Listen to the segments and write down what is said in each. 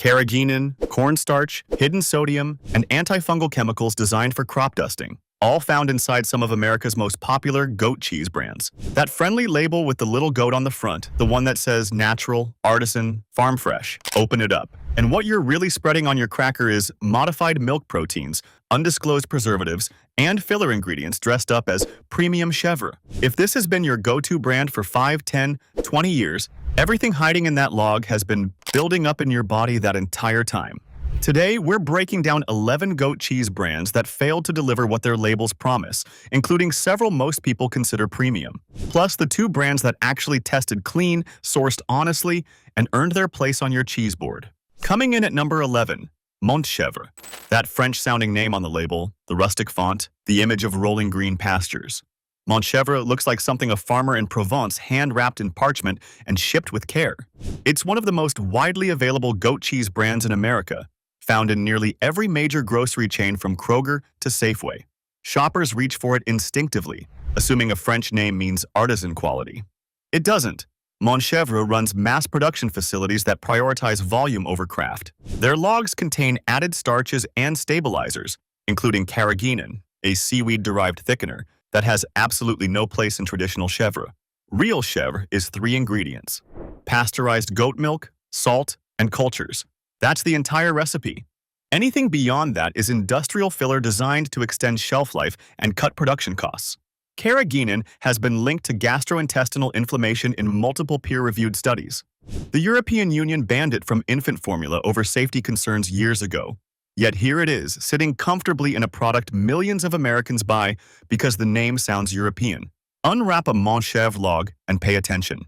Carrageenan, cornstarch, hidden sodium, and antifungal chemicals designed for crop dusting, all found inside some of America's most popular goat cheese brands. That friendly label with the little goat on the front, the one that says natural, artisan, farm fresh, open it up. And what you're really spreading on your cracker is modified milk proteins, undisclosed preservatives, and filler ingredients dressed up as premium chèvre. If this has been your go-to brand for 5, 10, 20 years, everything hiding in that log has been building up in your body that entire time. Today, we're breaking down 11 goat cheese brands that failed to deliver what their labels promise, including several most people consider premium, plus the 2 brands that actually tested clean, sourced honestly, and earned their place on your cheese board. Coming in at number 11, Montchèvre. That French-sounding name on the label, the rustic font, the image of rolling green pastures. Montchèvre looks like something a farmer in Provence hand-wrapped in parchment and shipped with care. It's one of the most widely available goat cheese brands in America, found in nearly every major grocery chain from Kroger to Safeway. Shoppers reach for it instinctively, assuming a French name means artisan quality. It doesn't. Montchèvre runs mass production facilities that prioritize volume over craft. Their logs contain added starches and stabilizers, including Carrageenan, a seaweed-derived thickener that has absolutely no place in traditional chèvre. Real chèvre is 3 ingredients: pasteurized goat milk, salt, and cultures. That's the entire recipe. Anything beyond that is industrial filler designed to extend shelf life and cut production costs. Carrageenan has been linked to gastrointestinal inflammation in multiple peer-reviewed studies. The European Union banned it from infant formula over safety concerns years ago. Yet here it is, sitting comfortably in a product millions of Americans buy because the name sounds European. Unwrap a Montchèvre log and pay attention.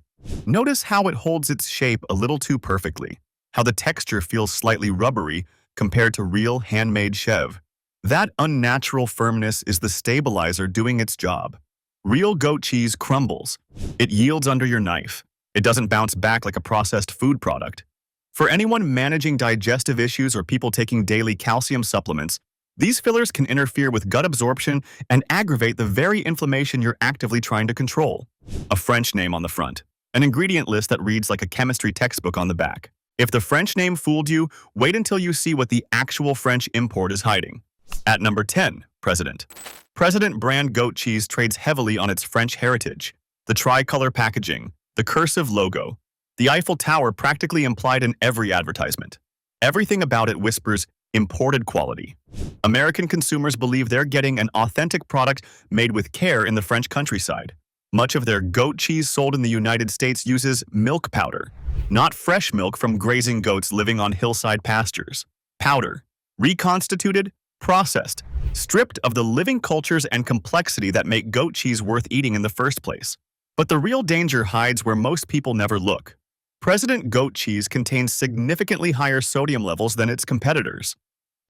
Notice how it holds its shape a little too perfectly, how the texture feels slightly rubbery compared to real handmade chèvre. That unnatural firmness is the stabilizer doing its job. Real goat cheese crumbles. It yields under your knife. It doesn't bounce back like a processed food product. For anyone managing digestive issues or people taking daily calcium supplements, these fillers can interfere with gut absorption and aggravate the very inflammation you're actively trying to control. A French name on the front. An ingredient list that reads like a chemistry textbook on the back. If the French name fooled you, wait until you see what the actual French import is hiding. At number 10, President. President brand goat cheese trades heavily on its French heritage. The tricolor packaging, the cursive logo, the Eiffel Tower practically implied in every advertisement. Everything about it whispers imported quality. American consumers believe they're getting an authentic product made with care in the French countryside. Much of their goat cheese sold in the United States uses milk powder, not fresh milk from grazing goats living on hillside pastures. Powder, reconstituted, processed, stripped of the living cultures and complexity that make goat cheese worth eating in the first place. But the real danger hides where most people never look. President goat cheese contains significantly higher sodium levels than its competitors.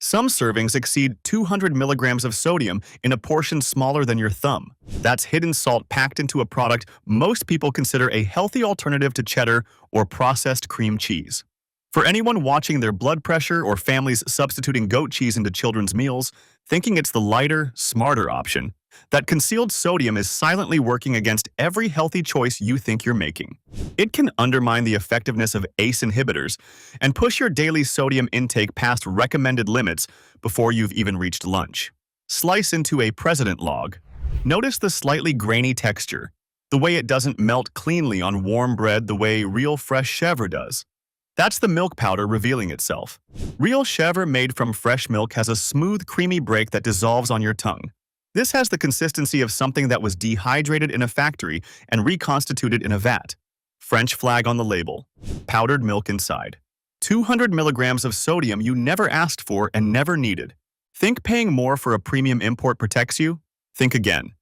Some servings exceed 200 milligrams of sodium in a portion smaller than your thumb. That's hidden salt packed into a product most people consider a healthy alternative to cheddar or processed cream cheese. For anyone watching their blood pressure or families substituting goat cheese into children's meals, thinking it's the lighter, smarter option, that concealed sodium is silently working against every healthy choice you think you're making. It can undermine the effectiveness of ACE inhibitors and push your daily sodium intake past recommended limits before you've even reached lunch. Slice into a President log. Notice the slightly grainy texture, the way it doesn't melt cleanly on warm bread the way real fresh chèvre does. That's the milk powder revealing itself. Real chèvre made from fresh milk has a smooth, creamy break that dissolves on your tongue. This has the consistency of something that was dehydrated in a factory and reconstituted in a vat. French flag on the label. Powdered milk inside. 200 milligrams of sodium you never asked for and never needed. Think paying more for a premium import protects you? Think again.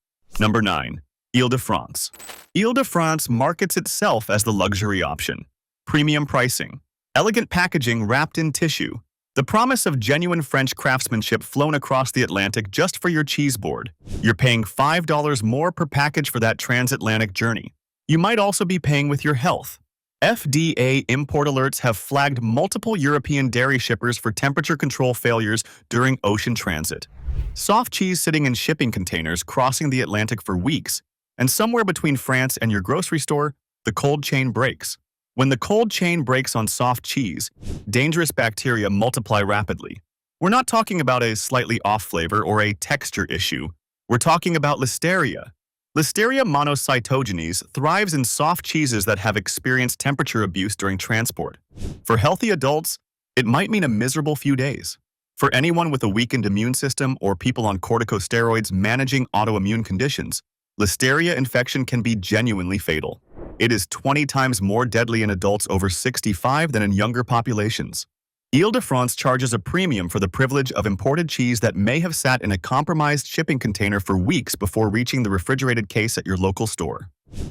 Number 9. Ile-de-France. Ile-de-France markets itself as the luxury option. Premium pricing. Elegant packaging wrapped in tissue. The promise of genuine French craftsmanship flown across the Atlantic just for your cheese board. You're paying $5 more per package for that transatlantic journey. You might also be paying with your health. FDA import alerts have flagged multiple European dairy shippers for temperature control failures during ocean transit. Soft cheese sitting in shipping containers crossing the Atlantic for weeks, and somewhere between France and your grocery store, the cold chain breaks. When the cold chain breaks on soft cheese, dangerous bacteria multiply rapidly. We're not talking about a slightly off flavor or a texture issue. We're talking about Listeria. Listeria monocytogenes thrives in soft cheeses that have experienced temperature abuse during transport. For healthy adults, it might mean a miserable few days. For anyone with a weakened immune system or people on corticosteroids managing autoimmune conditions, Listeria infection can be genuinely fatal. It is 20 times more deadly in adults over 65 than in younger populations. Ile-de-France charges a premium for the privilege of imported cheese that may have sat in a compromised shipping container for weeks before reaching the refrigerated case at your local store.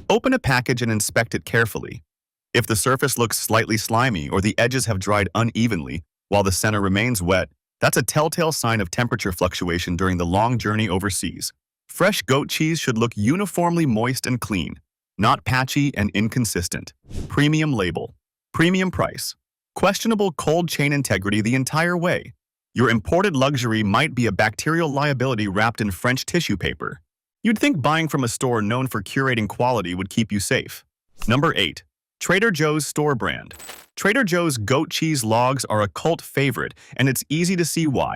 Open a package and inspect it carefully. If the surface looks slightly slimy or the edges have dried unevenly while the center remains wet, that's a telltale sign of temperature fluctuation during the long journey overseas. Fresh goat cheese should look uniformly moist and clean, not patchy and inconsistent. Premium label. Premium price. Questionable cold chain integrity the entire way. Your imported luxury might be a bacterial liability wrapped in French tissue paper. You'd think buying from a store known for curating quality would keep you safe. Number 8. Trader Joe's store brand. Trader Joe's goat cheese logs are a cult favorite, and it's easy to see why.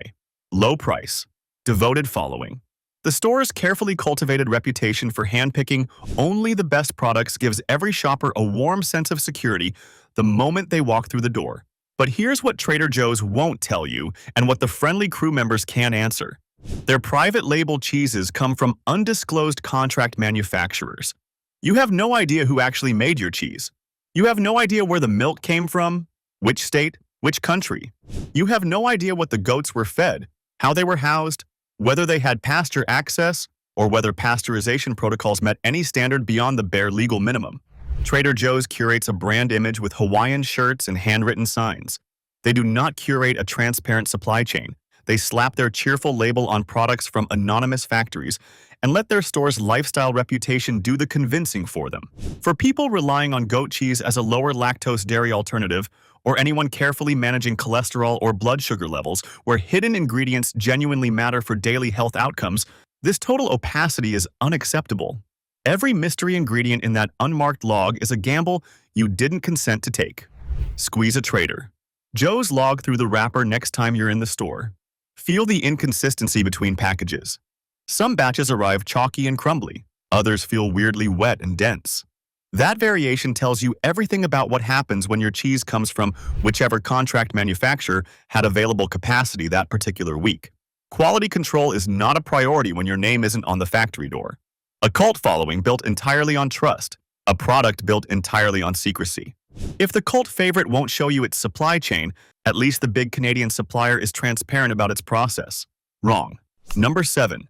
Low price. Devoted following. The store's carefully cultivated reputation for handpicking only the best products gives every shopper a warm sense of security the moment they walk through the door. But here's what Trader Joe's won't tell you and what the friendly crew members can't answer. Their private label cheeses come from undisclosed contract manufacturers. You have no idea who actually made your cheese. You have no idea where the milk came from, which state, which country. You have no idea what the goats were fed, how they were housed, whether they had pasture access, or whether pasteurization protocols met any standard beyond the bare legal minimum. Trader Joe's curates a brand image with Hawaiian shirts and handwritten signs. They do not curate a transparent supply chain. They slap their cheerful label on products from anonymous factories and let their store's lifestyle reputation do the convincing for them. For people relying on goat cheese as a lower lactose dairy alternative, or anyone carefully managing cholesterol or blood sugar levels, where hidden ingredients genuinely matter for daily health outcomes, this total opacity is unacceptable. Every mystery ingredient in that unmarked log is a gamble you didn't consent to take. Squeeze a Trader Joe's log through the wrapper next time you're in the store. Feel the inconsistency between packages. Some batches arrive chalky and crumbly. Others feel weirdly wet and dense. That variation tells you everything about what happens when your cheese comes from whichever contract manufacturer had available capacity that particular week. Quality control is not a priority when your name isn't on the factory door. A cult following built entirely on trust. A product built entirely on secrecy. If the cult favorite won't show you its supply chain, at least the big Canadian supplier is transparent about its process. Wrong. Number 7.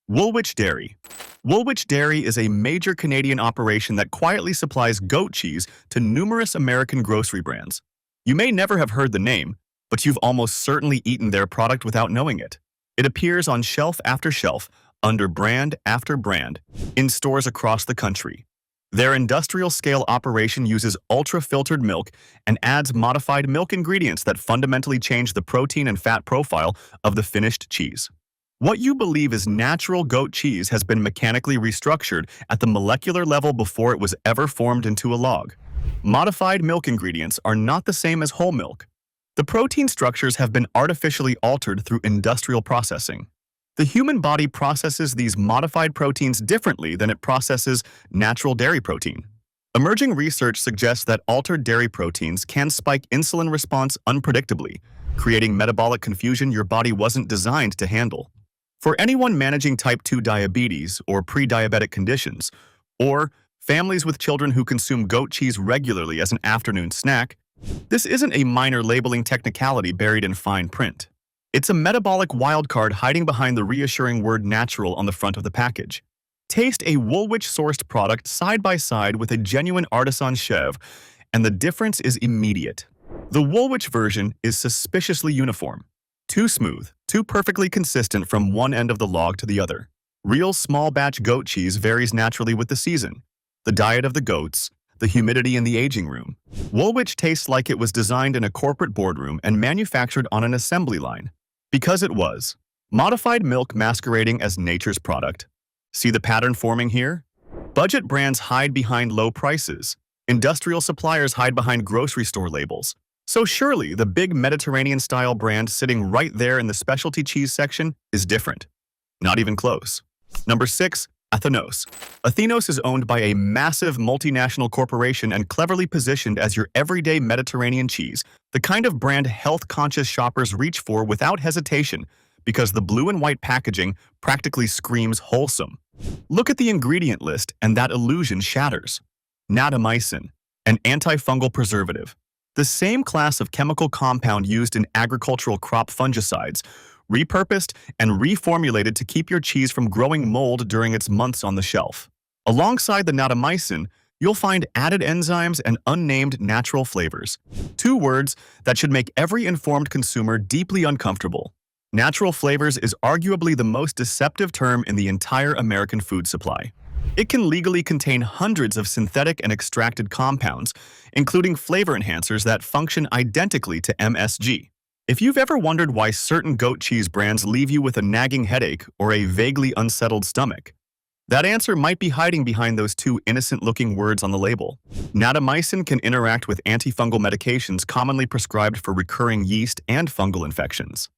Woolwich Dairy. Woolwich Dairy is a major Canadian operation that quietly supplies goat cheese to numerous American grocery brands. You may never have heard the name, but you've almost certainly eaten their product without knowing it. It appears on shelf after shelf, under brand after brand, in stores across the country. Their industrial-scale operation uses ultra-filtered milk and adds modified milk ingredients that fundamentally change the protein and fat profile of the finished cheese. What you believe is natural goat cheese has been mechanically restructured at the molecular level before it was ever formed into a log. Modified milk ingredients are not the same as whole milk. The protein structures have been artificially altered through industrial processing. The human body processes these modified proteins differently than it processes natural dairy protein. Emerging research suggests that altered dairy proteins can spike insulin response unpredictably, creating metabolic confusion your body wasn't designed to handle. For anyone managing type 2 diabetes or pre-diabetic conditions, or families with children who consume goat cheese regularly as an afternoon snack, this isn't a minor labeling technicality buried in fine print. It's a metabolic wildcard hiding behind the reassuring word natural on the front of the package. Taste a Woolwich-sourced product side by side with a genuine artisan chèvre, and the difference is immediate. The Woolwich version is suspiciously uniform. Too smooth, too perfectly consistent from one end of the log to the other. Real small-batch goat cheese varies naturally with the season, the diet of the goats, the humidity in the aging room. Woolwich tastes like it was designed in a corporate boardroom and manufactured on an assembly line. Because it was. Modified milk masquerading as nature's product. See the pattern forming here? Budget brands hide behind low prices. Industrial suppliers hide behind grocery store labels. So surely the big Mediterranean-style brand sitting right there in the specialty cheese section is different. Not even close. Number 6. Athenos. Athenos is owned by a massive multinational corporation and cleverly positioned as your everyday Mediterranean cheese, the kind of brand health-conscious shoppers reach for without hesitation because the blue and white packaging practically screams wholesome. Look at the ingredient list and that illusion shatters. Natamycin, an antifungal preservative. The same class of chemical compound used in agricultural crop fungicides, repurposed and reformulated to keep your cheese from growing mold during its months on the shelf. Alongside the natamycin, you'll find added enzymes and unnamed natural flavors. 2 words that should make every informed consumer deeply uncomfortable. Natural flavors is arguably the most deceptive term in the entire American food supply. It can legally contain hundreds of synthetic and extracted compounds, including flavor enhancers that function identically to MSG. If you've ever wondered why certain goat cheese brands leave you with a nagging headache or a vaguely unsettled stomach, that answer might be hiding behind those 2 innocent-looking words on the label. Natamycin can interact with antifungal medications commonly prescribed for recurring yeast and fungal infections.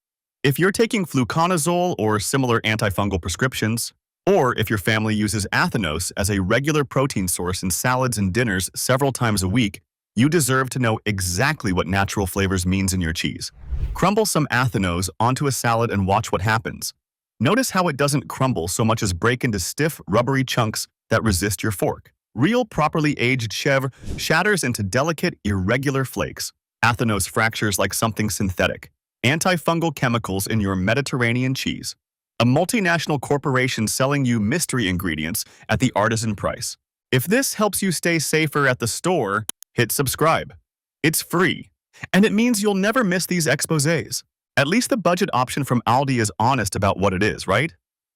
If you're taking fluconazole or similar antifungal prescriptions, or if your family uses Athenos as a regular protein source in salads and dinners several times a week, you deserve to know exactly what natural flavors means in your cheese. Crumble some Athenos onto a salad and watch what happens. Notice how it doesn't crumble so much as break into stiff, rubbery chunks that resist your fork. Real, properly aged chèvre shatters into delicate, irregular flakes. Athenos fractures like something synthetic. Antifungal chemicals in your Mediterranean cheese. A multinational corporation selling you mystery ingredients at the artisan price. If this helps you stay safer at the store, hit subscribe. It's free, and it means you'll never miss these exposés. At least the budget option from Aldi is honest about what it is, right?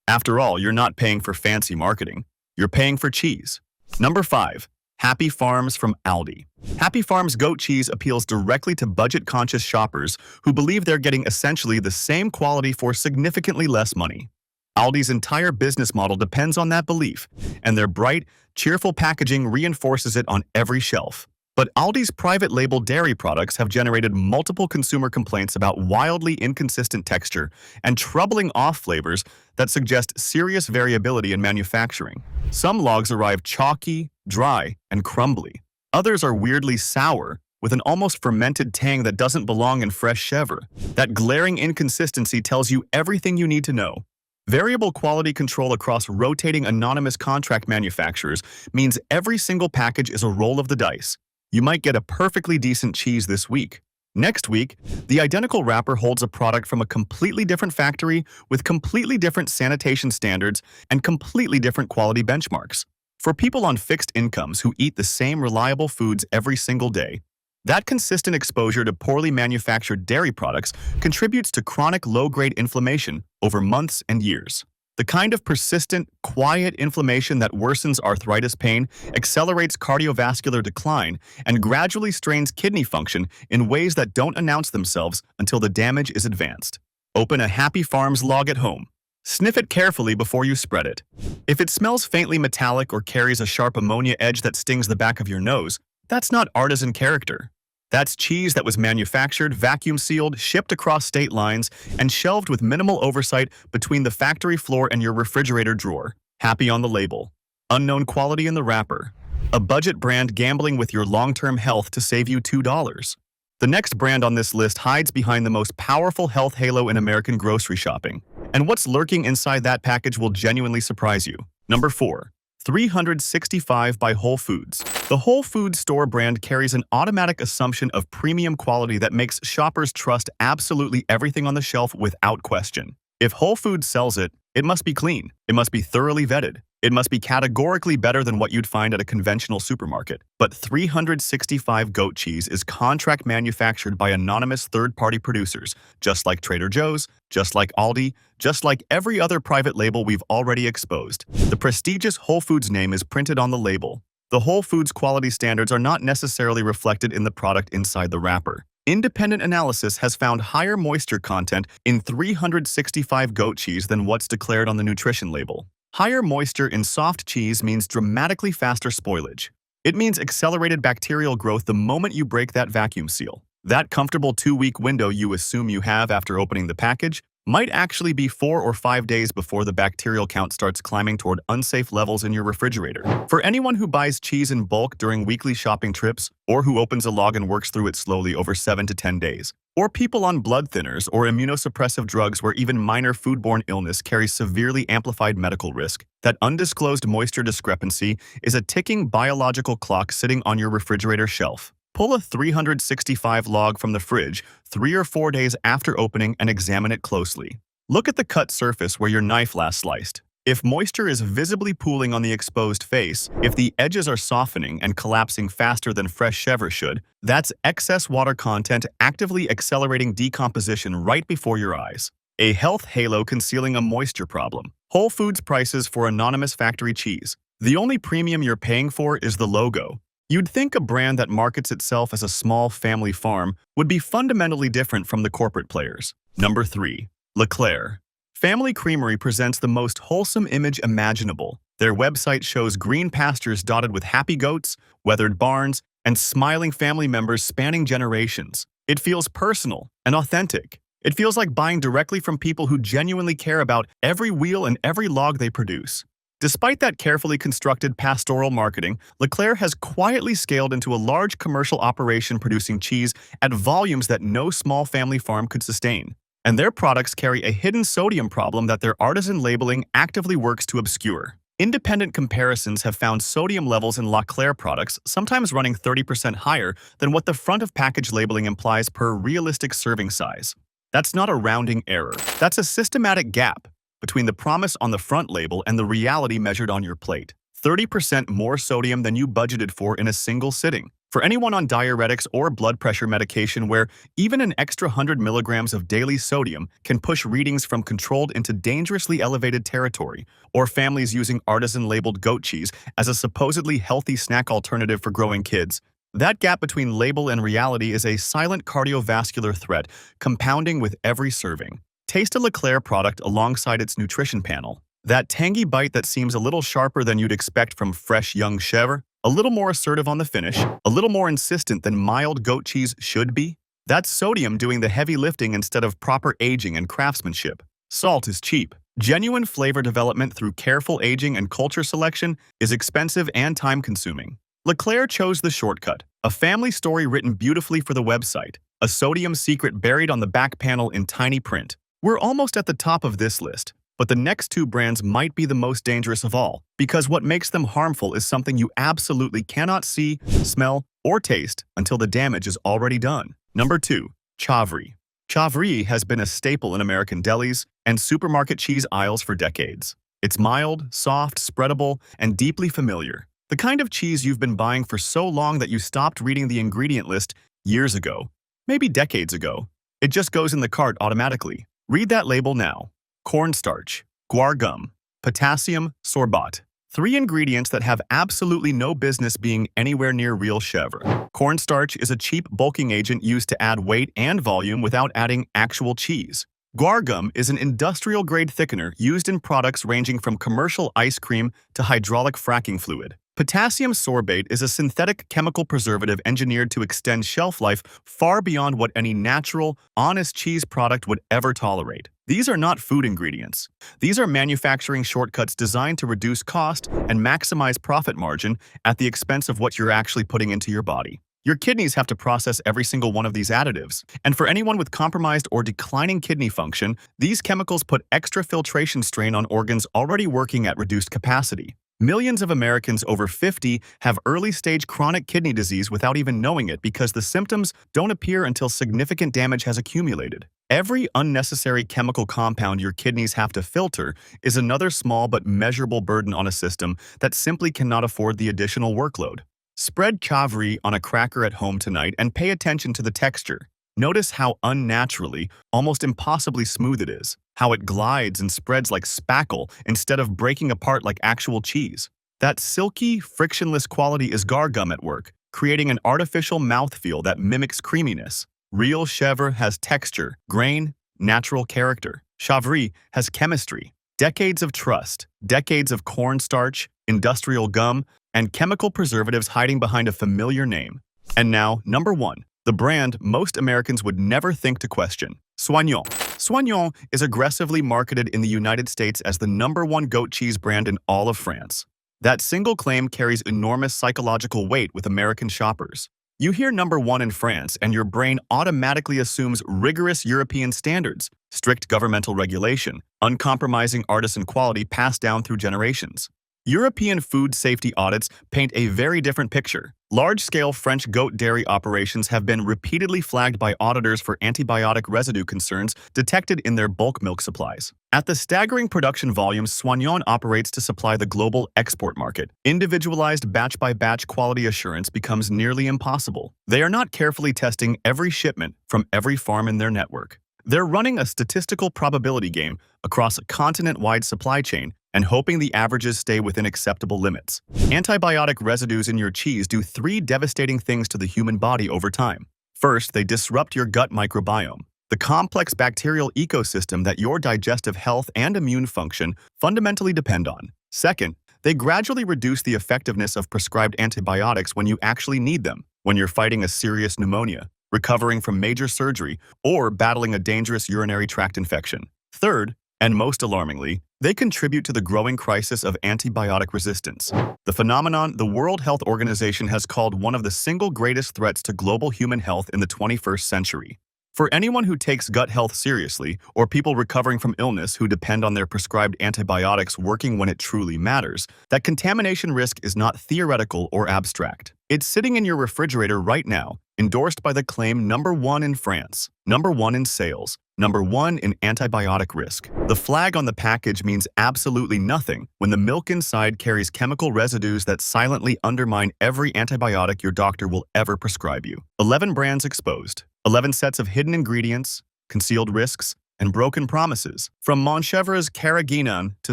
After all, you're not paying for fancy marketing. You're paying for cheese. Number 5. Happy Farms from Aldi. Happy Farms goat cheese appeals directly to budget-conscious shoppers who believe they're getting essentially the same quality for significantly less money. Aldi's entire business model depends on that belief, and their bright, cheerful packaging reinforces it on every shelf. But Aldi's private label dairy products have generated multiple consumer complaints about wildly inconsistent texture and troubling off flavors that suggest serious variability in manufacturing. Some logs arrive chalky, dry, and crumbly. Others are weirdly sour, with an almost fermented tang that doesn't belong in fresh chèvre. That glaring inconsistency tells you everything you need to know. Variable quality control across rotating anonymous contract manufacturers means every single package is a roll of the dice. You might get a perfectly decent cheese this week. Next week, the identical wrapper holds a product from a completely different factory with completely different sanitation standards and completely different quality benchmarks. For people on fixed incomes who eat the same reliable foods every single day, that consistent exposure to poorly manufactured dairy products contributes to chronic low-grade inflammation over months and years. The kind of persistent, quiet inflammation that worsens arthritis pain, accelerates cardiovascular decline, and gradually strains kidney function in ways that don't announce themselves until the damage is advanced. Open a Happy Farms log at home. Sniff it carefully before you spread it. If it smells faintly metallic or carries a sharp ammonia edge that stings the back of your nose, that's not artisan character. That's cheese that was manufactured, vacuum-sealed, shipped across state lines, and shelved with minimal oversight between the factory floor and your refrigerator drawer. Happy on the label. Unknown quality in the wrapper. A budget brand gambling with your long-term health to save you $2. The next brand on this list hides behind the most powerful health halo in American grocery shopping. And what's lurking inside that package will genuinely surprise you. Number 4. 365 by Whole Foods. The Whole Foods store brand carries an automatic assumption of premium quality that makes shoppers trust absolutely everything on the shelf without question. If Whole Foods sells it, it must be clean. It must be thoroughly vetted. It must be categorically better than what you'd find at a conventional supermarket. But 365 goat cheese is contract manufactured by anonymous third-party producers, just like Trader Joe's, just like Aldi, just like every other private label we've already exposed. The prestigious Whole Foods name is printed on the label. The Whole Foods quality standards are not necessarily reflected in the product inside the wrapper. Independent analysis has found higher moisture content in 365 goat cheese than what's declared on the nutrition label. Higher moisture in soft cheese means dramatically faster spoilage. It means accelerated bacterial growth the moment you break that vacuum seal. That comfortable 2-week window you assume you have after opening the package might actually be 4 or 5 days before the bacterial count starts climbing toward unsafe levels in your refrigerator. For anyone who buys cheese in bulk during weekly shopping trips, or who opens a log and works through it slowly over 7 to 10 days, or people on blood thinners or immunosuppressive drugs where even minor foodborne illness carries severely amplified medical risk, that undisclosed moisture discrepancy is a ticking biological clock sitting on your refrigerator shelf. Pull a 365 log from the fridge 3 or 4 days after opening and examine it closely. Look at the cut surface where your knife last sliced. If moisture is visibly pooling on the exposed face, if the edges are softening and collapsing faster than fresh chèvre should, that's excess water content actively accelerating decomposition right before your eyes. A health halo concealing a moisture problem. Whole Foods prices for anonymous factory cheese. The only premium you're paying for is the logo. You'd think a brand that markets itself as a small family farm would be fundamentally different from the corporate players. Number 3. Leclerc. Family Creamery presents the most wholesome image imaginable. Their website shows green pastures dotted with happy goats, weathered barns, and smiling family members spanning generations. It feels personal and authentic. It feels like buying directly from people who genuinely care about every wheel and every log they produce. Despite that carefully constructed pastoral marketing, Leclerc has quietly scaled into a large commercial operation producing cheese at volumes that no small family farm could sustain. And their products carry a hidden sodium problem that their artisan labeling actively works to obscure. Independent comparisons have found sodium levels in Leclerc products sometimes running 30% higher than what the front of package labeling implies per realistic serving size. That's not a rounding error. That's a systematic gap between the promise on the front label and the reality measured on your plate. 30% more sodium than you budgeted for in a single sitting. For anyone on diuretics or blood pressure medication where even an extra 100 milligrams of daily sodium can push readings from controlled into dangerously elevated territory, or families using artisan-labeled goat cheese as a supposedly healthy snack alternative for growing kids, that gap between label and reality is a silent cardiovascular threat compounding with every serving. Taste a Leclerc product alongside its nutrition panel. That tangy bite that seems a little sharper than you'd expect from fresh young chèvre, a little more assertive on the finish, a little more insistent than mild goat cheese should be. That's sodium doing the heavy lifting instead of proper aging and craftsmanship. Salt is cheap. Genuine flavor development through careful aging and culture selection is expensive and time-consuming. Leclerc chose the shortcut, a family story written beautifully for the website, a sodium secret buried on the back panel in tiny print. We're almost at the top of this list, but the next 2 brands might be the most dangerous of all, because what makes them harmful is something you absolutely cannot see, smell, or taste until the damage is already done. Number 2. Chèvre. Chèvre has been a staple in American delis and supermarket cheese aisles for decades. It's mild, soft, spreadable, and deeply familiar. The kind of cheese you've been buying for so long that you stopped reading the ingredient list years ago, maybe decades ago. It just goes in the cart automatically. Read that label now. Cornstarch, guar gum, potassium sorbate. 3 ingredients that have absolutely no business being anywhere near real chèvre. Cornstarch is a cheap bulking agent used to add weight and volume without adding actual cheese. Guar gum is an industrial-grade thickener used in products ranging from commercial ice cream to hydraulic fracking fluid. Potassium sorbate is a synthetic chemical preservative engineered to extend shelf life far beyond what any natural, honest cheese product would ever tolerate. These are not food ingredients. These are manufacturing shortcuts designed to reduce cost and maximize profit margin at the expense of what you're actually putting into your body. Your kidneys have to process every single one of these additives, and for anyone with compromised or declining kidney function, these chemicals put extra filtration strain on organs already working at reduced capacity. Millions of Americans over 50 have early-stage chronic kidney disease without even knowing it because the symptoms don't appear until significant damage has accumulated. Every unnecessary chemical compound your kidneys have to filter is another small but measurable burden on a system that simply cannot afford the additional workload. Spread chèvre on a cracker at home tonight and pay attention to the texture. Notice how unnaturally, almost impossibly smooth it is, how it glides and spreads like spackle instead of breaking apart like actual cheese. That silky, frictionless quality is guar gum at work, creating an artificial mouthfeel that mimics creaminess. Real chèvre has texture, grain, natural character. Chèvre has chemistry, decades of trust, decades of cornstarch, industrial gum, and chemical preservatives hiding behind a familiar name. And now, number 1. The brand most Americans would never think to question. Soignon. Soignon is aggressively marketed in the United States as the #1 goat cheese brand in all of France. That single claim carries enormous psychological weight with American shoppers. You hear #1 in France, and your brain automatically assumes rigorous European standards, strict governmental regulation, uncompromising artisan quality passed down through generations. European food safety audits paint a very different picture. Large-scale French goat dairy operations have been repeatedly flagged by auditors for antibiotic residue concerns detected in their bulk milk supplies. At the staggering production volumes Soignon operates to supply the global export market, individualized batch-by-batch quality assurance becomes nearly impossible. They are not carefully testing every shipment from every farm in their network. They're running a statistical probability game across a continent-wide supply chain and hoping the averages stay within acceptable limits. Antibiotic residues in your cheese do 3 devastating things to the human body over time. First, they disrupt your gut microbiome, the complex bacterial ecosystem that your digestive health and immune function fundamentally depend on. Second, they gradually reduce the effectiveness of prescribed antibiotics when you actually need them, when you're fighting a serious pneumonia, recovering from major surgery, or battling a dangerous urinary tract infection. Third, and most alarmingly, they contribute to the growing crisis of antibiotic resistance, the phenomenon the World Health Organization has called one of the single greatest threats to global human health in the 21st century. For anyone who takes gut health seriously, or people recovering from illness who depend on their prescribed antibiotics working when it truly matters, that contamination risk is not theoretical or abstract. It's sitting in your refrigerator right now, endorsed by the claim #1 in France, #1 in sales, #1 in antibiotic risk. The flag on the package means absolutely nothing when the milk inside carries chemical residues that silently undermine every antibiotic your doctor will ever prescribe you. 11 brands exposed, 11 sets of hidden ingredients, concealed risks, and broken promises. From chèvre's Carrageenan to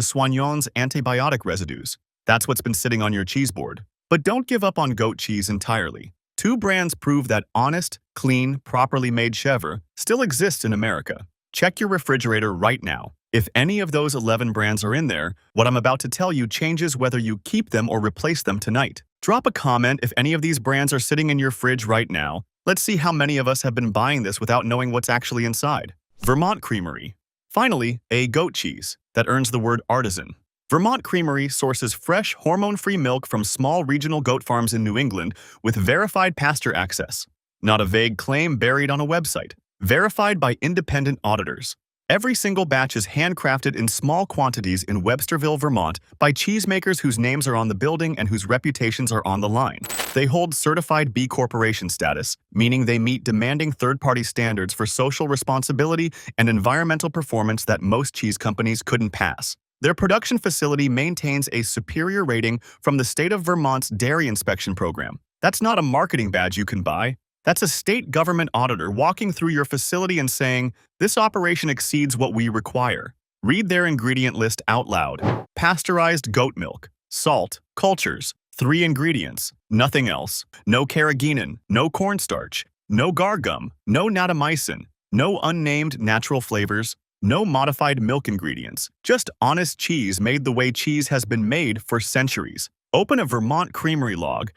Soignon's antibiotic residues. That's what's been sitting on your cheese board. But don't give up on goat cheese entirely. 2 brands prove that honest, clean, properly made chèvre still exists in America. Check your refrigerator right now. If any of those 11 brands are in there, what I'm about to tell you changes whether you keep them or replace them tonight. Drop a comment if any of these brands are sitting in your fridge right now. Let's see how many of us have been buying this without knowing what's actually inside. Vermont Creamery. Finally, a goat cheese that earns the word artisan. Vermont Creamery sources fresh, hormone-free milk from small regional goat farms in New England with verified pasture access. Not a vague claim buried on a website. Verified by independent auditors. Every single batch is handcrafted in small quantities in Websterville, Vermont, by cheesemakers whose names are on the building and whose reputations are on the line. They hold certified B Corporation status, meaning they meet demanding third-party standards for social responsibility and environmental performance that most cheese companies couldn't pass. Their production facility maintains a superior rating from the state of Vermont's dairy inspection program. That's not a marketing badge you can buy. That's a state government auditor walking through your facility and saying, "This operation exceeds what we require." Read their ingredient list out loud. Pasteurized goat milk, salt, cultures, 3 ingredients, nothing else. No Carrageenan, no cornstarch, no gar gum, no natamycin, no unnamed natural flavors, no modified milk ingredients, just honest cheese made the way cheese has been made for centuries. Open a Vermont Creamery log,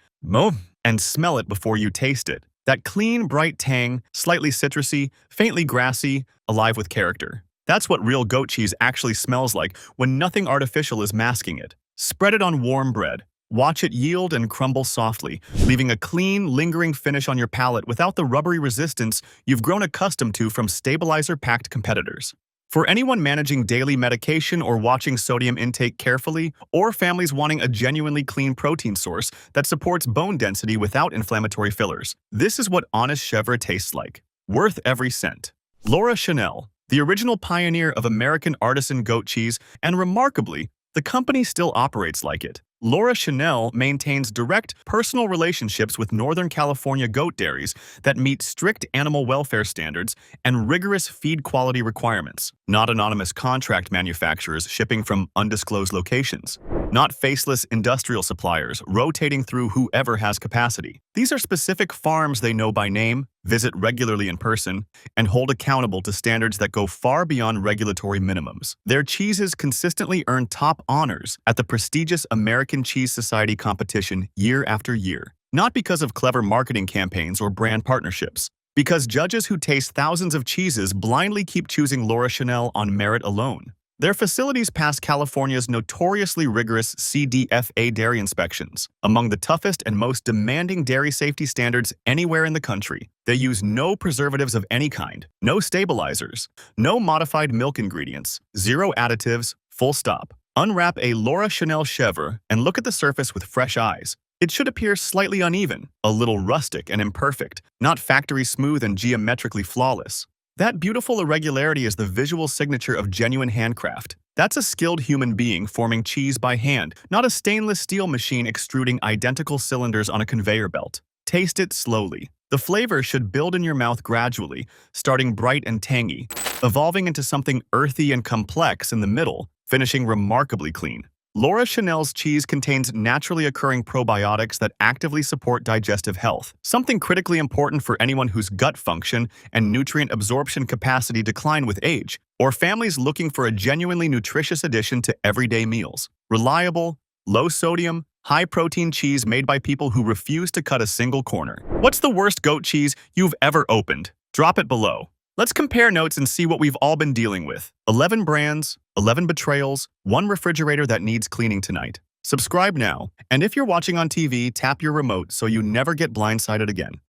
and smell it before you taste it. That clean, bright tang, slightly citrusy, faintly grassy, alive with character. That's what real goat cheese actually smells like when nothing artificial is masking it. Spread it on warm bread. Watch it yield and crumble softly, leaving a clean, lingering finish on your palate without the rubbery resistance you've grown accustomed to from stabilizer-packed competitors. For anyone managing daily medication or watching sodium intake carefully, or families wanting a genuinely clean protein source that supports bone density without inflammatory fillers, this is what honest chèvre tastes like. Worth every cent. Laura Chanel, the original pioneer of American artisan goat cheese, and remarkably, the company still operates like it. Laura Chanel maintains direct personal relationships with Northern California goat dairies that meet strict animal welfare standards and rigorous feed quality requirements, not anonymous contract manufacturers shipping from undisclosed locations. not faceless industrial suppliers rotating through whoever has capacity. These are specific farms they know by name, visit regularly in person, and hold accountable to standards that go far beyond regulatory minimums. Their cheeses consistently earn top honors at the prestigious American Cheese Society competition year after year, not because of clever marketing campaigns or brand partnerships, because judges who taste thousands of cheeses blindly keep choosing Laura Chanel on merit alone. Their facilities pass California's notoriously rigorous CDFA dairy inspections, among the toughest and most demanding dairy safety standards anywhere in the country. They use no preservatives of any kind, no stabilizers, no modified milk ingredients, zero additives, full stop. Unwrap a Laura Chanel chèvre and look at the surface with fresh eyes. It should appear slightly uneven, a little rustic and imperfect, not factory smooth and geometrically flawless. That beautiful irregularity is the visual signature of genuine handcraft. That's a skilled human being forming cheese by hand, not a stainless steel machine extruding identical cylinders on a conveyor belt. Taste it slowly. The flavor should build in your mouth gradually, starting bright and tangy, evolving into something earthy and complex in the middle, finishing remarkably clean. Laura Chanel's cheese contains naturally occurring probiotics that actively support digestive health, something critically important for anyone whose gut function and nutrient absorption capacity decline with age, or families looking for a genuinely nutritious addition to everyday meals. Reliable, low-sodium, high-protein cheese made by people who refuse to cut a single corner. What's the worst goat cheese you've ever opened? Drop it below. Let's compare notes and see what we've all been dealing with. 11 brands, 11 betrayals, one refrigerator that needs cleaning tonight. Subscribe now, and if you're watching on TV, tap your remote so you never get blindsided again.